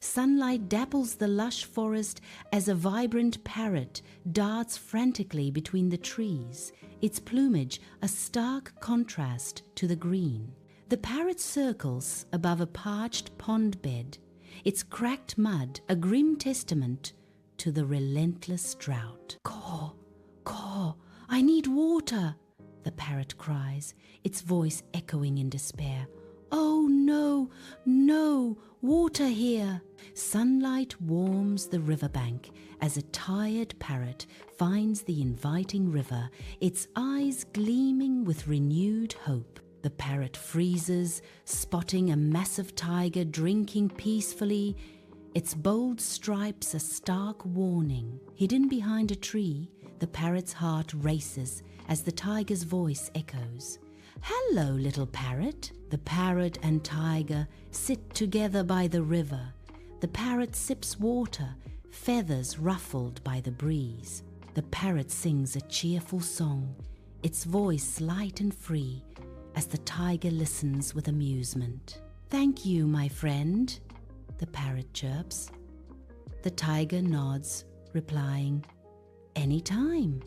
Sunlight dapples the lush forest as a vibrant parrot darts frantically between the trees, its plumage a stark contrast to the green. The parrot circles above a parched pond bed, its cracked mud a grim testament to the relentless drought. "Caw, caw, I need water," the parrot cries, its voice echoing in despair. "Oh no, no, water here." Sunlight warms the riverbank as a tired parrot finds the inviting river, its eyes gleaming with renewed hope. The parrot freezes, spotting a massive tiger drinking peacefully, its bold stripes a stark warning. Hidden behind a tree, the parrot's heart races as the tiger's voice echoes. "Hello, little parrot." The parrot and tiger sit together by the river. The parrot sips water, feathers ruffled by the breeze. The parrot sings a cheerful song, its voice light and free, as the tiger listens with amusement. "Thank you, my friend," the parrot chirps. The tiger nods, replying, "Anytime."